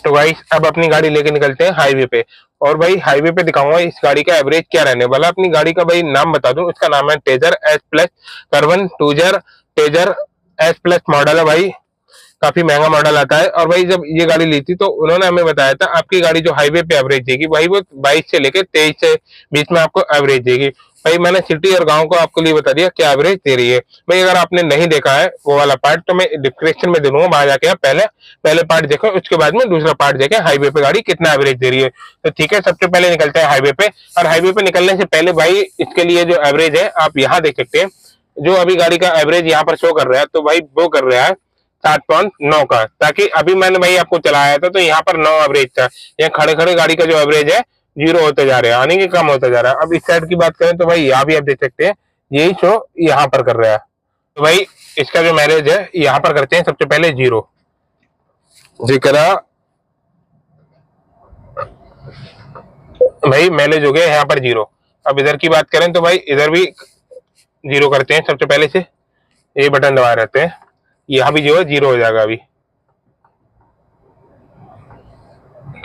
तो गाइस अब अपनी गाड़ी लेके निकलते हैं हाईवे पे। और भाई हाईवे पे दिखाऊंगा इस गाड़ी का एवरेज क्या रहने वाला। अपनी गाड़ी का भाई नाम बता दूं, इसका नाम है टेजर एस प्लस कार्बन टूजर। टेजर एस प्लस मॉडल है भाई, काफी महंगा मॉडल आता है। और भाई जब ये गाड़ी ली थी तो उन्होंने हमें बताया था आपकी गाड़ी जो हाईवे पे एवरेज देगी भाई वो 22 से लेकर 23 से बीच में आपको एवरेज देगी। भाई मैंने सिटी और गांव को आपको लिए बता दिया क्या एवरेज दे रही है। भाई अगर आपने नहीं देखा है वो वाला पार्ट तो मैं डिस्क्रिप्शन में दे दूंगा, वहां जाके आप पहले पहले पार्ट देखो, उसके बाद में दूसरा पार्ट देखें हाईवे पे गाड़ी कितना एवरेज दे रही है। तो ठीक है, सबसे पहले निकलते हैं हाईवे पे। और हाईवे पे निकलने से पहले भाई इसके लिए जो एवरेज है आप यहाँ देख सकते हैं, जो अभी गाड़ी का एवरेज यहाँ पर शो कर रहा है तो भाई वो कर रहा है 7.9 का। ताकि अभी मैंने भाई आपको चलाया था तो यहाँ पर 9 एवरेज था, यहाँ खड़े खड़े गाड़ी का जो एवरेज है 0 होते जा रहा है, यानी कि कम होता जा रहा है। अब इस साइड की बात करें तो भाई यहाँ भी आप देख सकते हैं यही शो यहाँ पर कर रहा है। तो भाई इसका जो मैलेज है यहाँ पर करते हैं सबसे पहले 0 जिक्र। भाई मैलेज हो गया यहाँ पर 0। अब इधर की बात करें तो भाई इधर भी 0 करते हैं सबसे पहले से, ये बटन दबाए रहते हैं, यहाँ भी जो है 0 हो जाएगा अभी।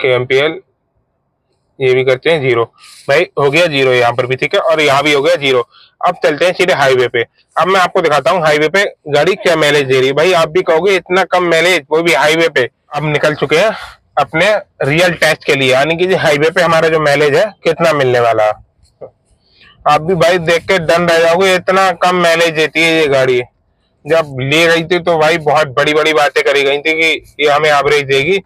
KMPL ये भी करते हैं 0। भाई हो गया 0 यहाँ पर भी, ठीक है, और यहाँ भी हो गया 0। अब चलते हैं सीधे हाईवे पे। अब मैं आपको दिखाता हूँ हाईवे पे गाड़ी क्या मैलेज दे रही है। भाई आप भी कहोगे इतना कम मैलेज, वो भी हाईवे पे। अब निकल चुके हैं अपने रियल टेस्ट के लिए, यानी कि हाईवे पे हमारा जो मैलेज है कितना मिलने वाला है। आप भी भाई देख के डन रह जाओगे, इतना कम मैलेज देती है ये गाड़ी। जब ले गई थी तो भाई बहुत बड़ी बड़ी बातें करी गई थी कि ये हमें एवरेज देगी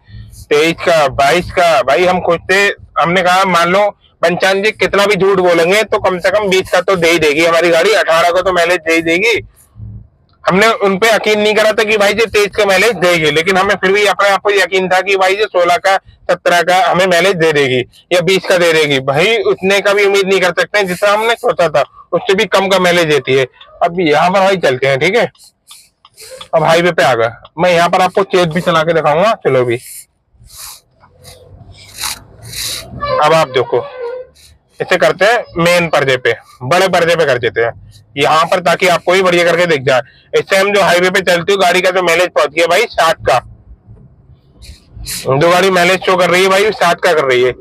23 का 22 का। भाई हम खुद थे, हमने कहा मान लो पंचान जी कितना भी झूठ बोलेंगे तो कम से कम 20 का तो दे ही देगी हमारी गाड़ी, 18 का तो मैलेज दे ही देगी। हमने उनपे यकीन नहीं करा था कि भाई जी 23 का मैलेज देगी, लेकिन हमें फिर भी अपने आप को यकीन था कि भाई जी 16 का 17 का हमें मैलेज दे देगी या 20 का दे देगी। भाई उतने का भी उम्मीद नहीं कर सकते जितना हमने सोचा था, उससे भी कम का मैलेज देती है। अब यहाँ पर भाई चलते हैं, ठीक है। अब हाईवे पे आ गए, मैं यहाँ पर आपको चेज भी चला के दिखाऊंगा, चलो भी। अब आप देखो इसे करते हैं मेन पर्दे पे, बड़े पर्दे पे कर देते हैं यहाँ पर, ताकि आपको भी बढ़िया करके दिख जाए। इससे हम जो हाईवे पे चलती हूँ गाड़ी का जो मैलेज पहुंच गया भाई 60 का। जो गाड़ी मैलेज शो कर रही है भाई 60 का कर रही है,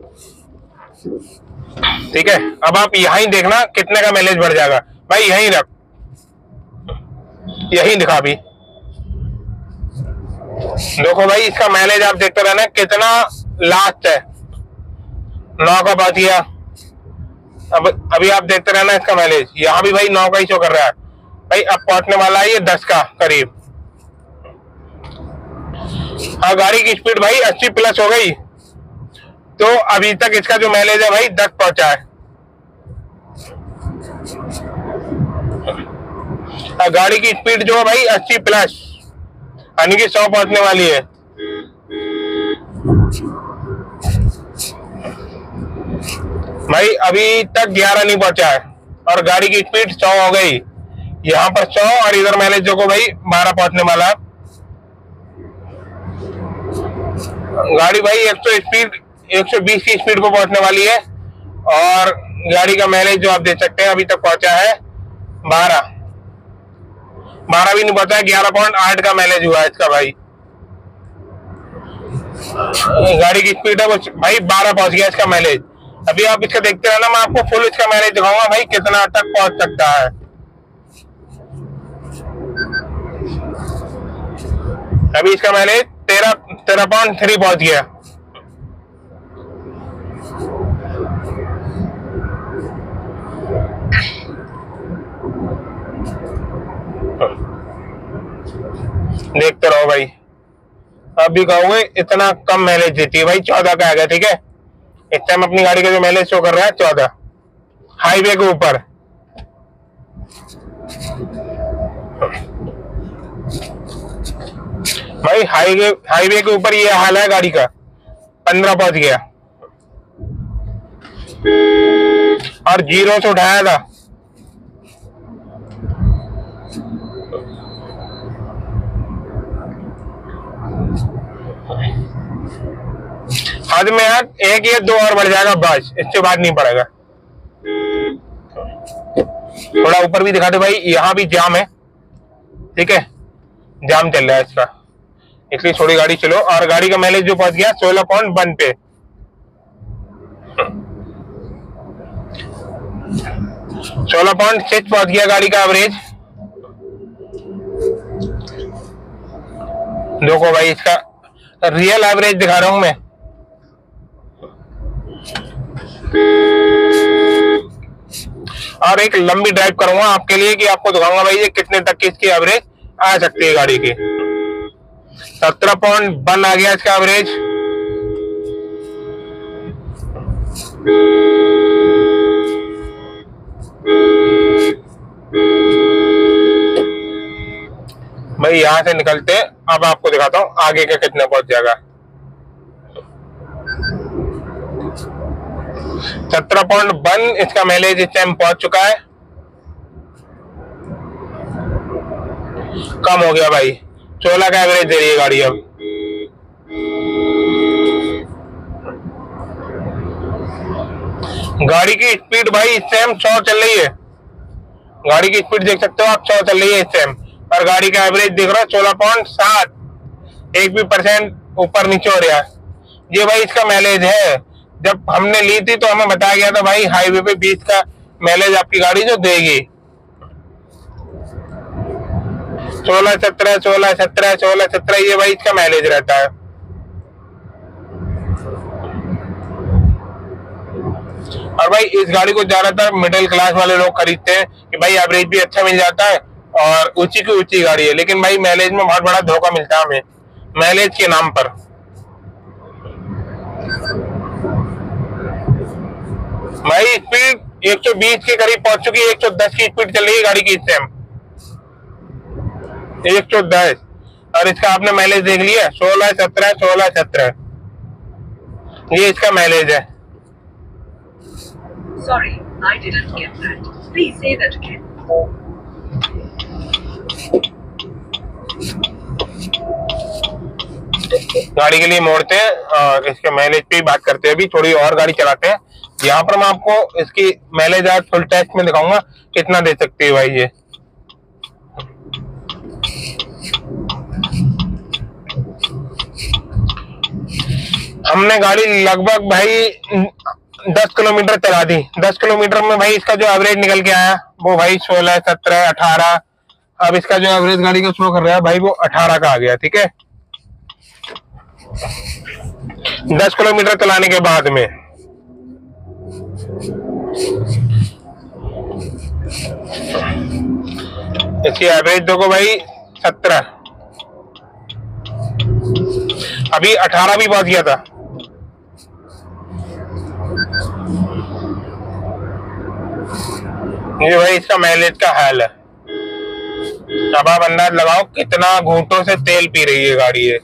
ठीक है। अब आप यहीं देखना कितने का मैलेज बढ़ जाएगा। भाई यहीं रख, यहीं दिखा भी देखो भाई, इसका मैलेज आप देखते रहना कितना लास्ट है, 9 का पहुंच गया। अब अभी आप देखते रहना इसका मैलेज, यहाँ भी भाई 9 का ही शो कर रहा है। भाई अब पहुंचने वाला है ये 10 का करीब। हाँ गाड़ी की स्पीड भाई 80 प्लस हो गई, तो अभी तक इसका जो मैलेज है भाई 10 पहुंचा है। गाड़ी की स्पीड जो है भाई 80 प्लस, यानी कि 100 पहुंचने वाली है। भाई अभी तक 11 नहीं पहुंचा है और गाड़ी की स्पीड 100 हो गई। यहाँ पर 100 और इधर मैनेज देखो भाई 12 पहुंचने वाला। गाड़ी भाई 120 की स्पीड पर पहुंचने वाली है और गाड़ी का मैनेज जो आप देख सकते हैं अभी तक पहुंचा है 12 भी नहीं पहुंचा है, 11.8 का मैनेज हुआ है इसका। भाई गाड़ी की स्पीड है भाई 12 पहुंच गया इसका मैनेज। अभी आप इसका देखते रहना, मैं आपको फुल इसका मैनेज दिखाऊंगा भाई कितना तक पहुंच सकता है। अभी इसका मैनेज 13.3 पहुंच गया। देखते रहो भाई, अब भी कहोगे इतना कम मैनेज देती है। भाई 14 का आ गया, ठीक है। इस टाइम अपनी गाड़ी का जो मैनेज शो कर रहा है 14 हाईवे के ऊपर। भाई हाईवे के ऊपर ये हाल है गाड़ी का, 15 पहुंच गया और 0 से उठाया था। हद में यार 1 या 2 और बढ़ जाएगा बस, इससे बाद नहीं पड़ेगा। थोड़ा ऊपर भी दिखा दे भाई, यहाँ भी जाम है, ठीक है, जाम चल रहा है इसका। इसलिए थोड़ी गाड़ी चलो। और गाड़ी का माइलेज जो पहुंच गया 16.1 पे। 16.6 पहुंच गया गाड़ी का एवरेज। देखो भाई इसका रियल एवरेज दिखा रहा हूं मैं। और एक लंबी ड्राइव करूंगा आपके लिए कि आपको दिखाऊंगा भाई ये कितने तक की इसकी एवरेज आ सकती है गाड़ी की। 17.1 आ गया इसका एवरेज। भाई यहां से निकलते हैं, अब आपको दिखाता हूं आगे का कितना पहुंच जाएगा। 17.1 इसका माइलेज इस टाइम पहुंच चुका है। कम हो गया भाई, 16 का एवरेज दे रही है गाड़ी अब। गाड़ी की स्पीड भाई इस टाइम 100 चल रही है। गाड़ी की स्पीड देख सकते हो आप, 100 चल रही है इस टाइम। और गाड़ी का एवरेज देख रहा हो 16.7, एक भी परसेंट ऊपर नीचे हो रहा है। ये भाई इसका माइलेज है। जब हमने ली थी तो हमें बताया गया था भाई हाईवे पे 20 का माइलेज आपकी गाड़ी जो देगी। 16, 17, 16, 17, 16, 17 ये भाई इसका माइलेज रहता है। और भाई इस गाड़ी को ज्यादातर मिडिल क्लास वाले लोग खरीदते हैं कि भाई एवरेज भी अच्छा मिल जाता है और ऊंची की ऊंची गाड़ी है, लेकिन भाई माइलेज में बहुत बड़ा धोखा मिलता है हमें माइलेज के नाम पर। भाई स्पीड 120 के करीब पहुंच चुकी है, 110 की स्पीड चल रही है गाड़ी की इस टाइम, 110। और इसका आपने माइलेज देख लिया 16, 17, 16, 17, ये इसका माइलेज है। Sorry, I didn't get that. Please say that again. गाड़ी के लिए मोड़ते हैं और इसके माइलेज पे ही बात करते हैं। अभी थोड़ी और गाड़ी चलाते हैं। यहाँ पर मैं आपको इसकी माइलेज आज फुल टेस्ट में दिखाऊंगा कितना दे सकती है भाई ये। हमने गाड़ी लगभग भाई 10 किलोमीटर चला दी। 10 किलोमीटर में भाई इसका जो एवरेज निकल के आया वो भाई 16, 17, 18। अब इसका जो एवरेज गाड़ी का शो कर रहा है भाई वो 18 का आ गया। ठीक है, 10 किलोमीटर चलाने के बाद में। इसकी एवरेज देखो भाई 17, अभी 18 भी पहुंच गया था। ये भाई इसका माइलेज का हाल है। अब आप अंदाज लगाओ कितना घूंटों से तेल पी रही है गाड़ी है।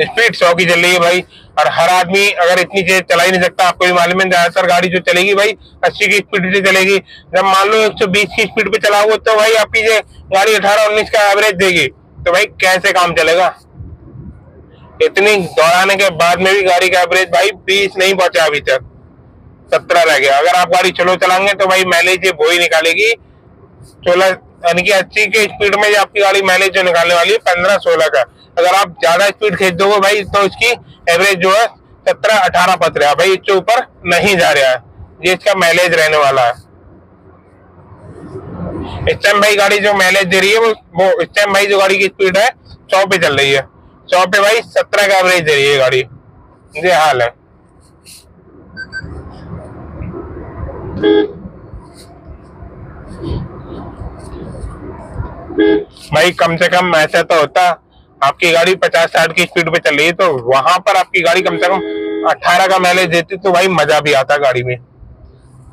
स्पीड 100 की चल रही है भाई। और हर आदमी अगर इतनी तेज चला ही नहीं सकता, आपको भी मालूम है ज्यादातर गाड़ी जो चलेगी भाई 80 की स्पीड से चलेगी। जब मान लो 120 की स्पीड पे चलाओगे तो भाई आपकी ये गाड़ी 18-19 का एवरेज देगी, तो भाई कैसे काम चलेगा। इतनी दौड़ाने के बाद में भी गाड़ी का एवरेज भाई 20 नहीं पहुंचा, अभी तक 17 रह गया। अगर आप गाड़ी चलो चलाएंगे तो भाई माइलेज ये वो ही निकालेगी 16, यानी कि 80 के स्पीड में आपकी गाड़ी माइलेज जो निकालने वाली है 15-16 का। अगर आप ज्यादा स्पीड खींच दोगे भाई तो इसकी एवरेज जो है 17-18 पहुंच रहा है भाई, इससे ऊपर नहीं जा रहा है। ये इसका माइलेज रहने वाला है। इस टाइम भाई गाड़ी जो माइलेज दे रही है वो इस टाइम भाई जो गाड़ी की स्पीड है 100 पे चल रही है। 100 पे भाई 17 का एवरेज दे रही है गाड़ी। ये हाल है। भाई कम से कम ऐसा तो होता, आपकी गाड़ी 50-60 की स्पीड पे चल रही है तो वहां पर आपकी गाड़ी कम से कम 18 का माइलेज देती तो भाई मजा भी आता गाड़ी में।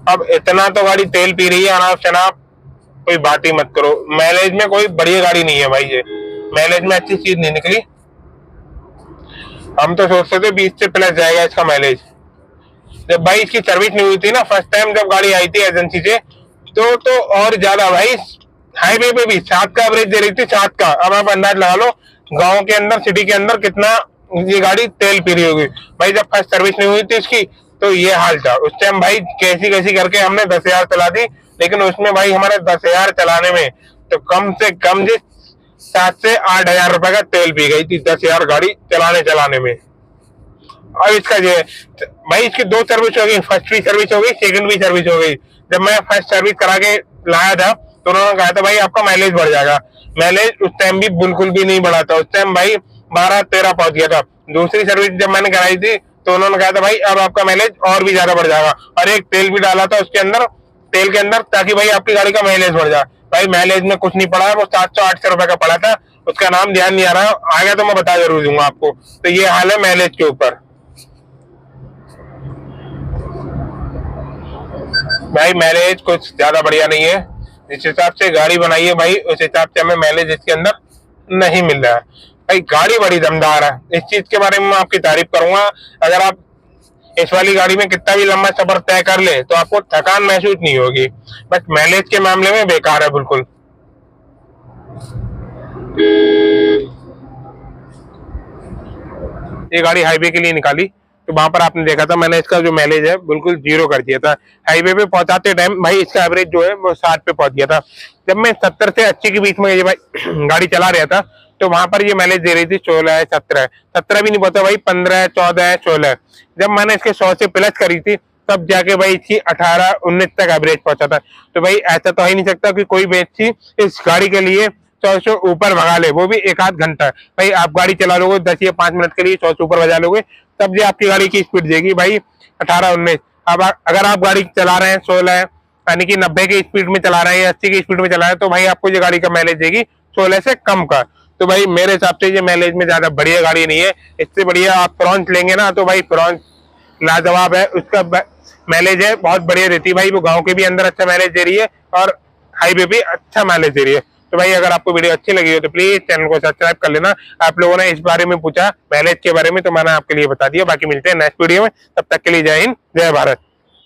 अब इतना तो गाड़ी तेल पी रही है अनाप शनाप, कोई बात ही मत करो। माइलेज में कोई बढ़िया गाड़ी नहीं है भाई, ये माइलेज में अच्छी चीज नहीं निकली। हम तो सोचते थे 20 से प्लस जाएगा इसका माइलेज। जब भाई इसकी सर्विस नहीं हुई थी ना फर्स्ट टाइम जब गाड़ी आई थी एजेंसी से, तो और ज्यादा भाई हाईवे पे भी 7 का एवरेज दे रही थी, 7 का। अब आप अंदाज लगा लो गांव के अंदर सिटी के अंदर कितना ये गाड़ी तेल पी रही होगी भाई। जब फर्स्ट सर्विस नहीं हुई थी इसकी तो ये हाल था। उस टाइम भाई कैसी कैसी करके हमने 10,000 चला दी, लेकिन उसमें भाई हमारे 10,000 चलाने में तो कम से कम जी 7 से 8 हजार रुपए का तेल पी गई थी 10,000 गाड़ी चलाने में। और इसका ये भाई इसकी 2 सर्विस हो गई, फर्स्ट भी सर्विस हो गई, सेकंड भी सर्विस हो गई। जब मैं फर्स्ट सर्विस करा के लाया था तो उन्होंने कहा था भाई आपका माइलेज बढ़ जाएगा। माइलेज उस टाइम भी बिल्कुल भी नहीं बढ़ा था, उस टाइम भाई 12-13 पहुंच गया था। दूसरी सर्विस जब मैंने कराई थी तो उन्होंने कहा था भाई अब आपका माइलेज और भी ज्यादा बढ़ जाएगा, और एक तेल भी डाला था उसके अंदर, तेल के अंदर, ताकि भाई आपकी गाड़ी का माइलेज बढ़ जाए। भाई माइलेज में कुछ नहीं पड़ा, वो 700-800 रुपए का पड़ा था, उसका नाम ध्यान नहीं आ रहा, आ गया तो मैं बता जरूर दूंगा आपको। तो ये हाल है माइलेज के ऊपर। भाई माइलेज कुछ ज्यादा बढ़िया नहीं है, जिस हिसाब से गाड़ी बनाई है भाई उस हिसाब से हमें माइलेज इसके अंदर नहीं मिल रहा है। भाई गाड़ी बड़ी दमदार है, इस चीज के बारे में मैं आपकी तारीफ करूंगा। अगर आप इस वाली गाड़ी में कितना भी लंबा सफर तय कर ले तो आपको थकान महसूस नहीं होगी, बट माइलेज के मामले में बेकार है बिल्कुल। ये गाड़ी हाईवे के लिए निकाली तो वहां पर आपने देखा था मैंने इसका जो माइलेज है बिल्कुल 0 कर दिया था। हाईवे पे पहुंचाते टाइम भाई इसका एवरेज जो है वो 60 पे पहुंच गया था। जब मैं 70 से 80 के बीच में ये भाई गाड़ी चला रहा था तो वहां पर ये माइलेज दे रही थी 16, 17 भी नहीं पहुंचा भाई, 15, 14, 16। जब मैंने इसके 100 से प्लस करी थी तब जाके भाई इसकी 18, 19 तक एवरेज पहुंचा था। तो भाई ऐसा तो हो ही नहीं सकता कि कोई व्यक्ति इस गाड़ी के लिए 100 से ऊपर भगा ले, वो भी एक आध घंटा। भाई आप गाड़ी चला लोगे 10 या 5 मिनट के लिए 100 से ऊपर भजा लोगे तब ये आपकी गाड़ी की स्पीड देगी भाई 18, 19। अब अगर आप गाड़ी चला रहे हैं 16 यानी कि 90 की स्पीड में चला रहे हैं या 80 की स्पीड में चला रहे हैं तो भाई आपको ये गाड़ी का माइलेज देगी 16 से कम का। तो भाई मेरे हिसाब से ये माइलेज में ज्यादा बढ़िया गाड़ी नहीं है। इससे बढ़िया आप फ्रॉन्च लेंगे ना तो भाई फ्रॉन्च लाजवाब है, उसका माइलेज है बहुत बढ़िया देती है भाई, वो गाँव के भी अंदर अच्छा माइलेज दे रही है और हाईवे भी अच्छा माइलेज दे रही है। तो भाई अगर आपको वीडियो अच्छी लगी हो तो प्लीज चैनल को सब्सक्राइब कर लेना। आप लोगों ने इस बारे में पूछा माइलेज के बारे में तो मैंने आपके लिए बता दिया। बाकी मिलते हैं नेक्स्ट वीडियो में, तब तक के लिए जय हिंद, जय भारत।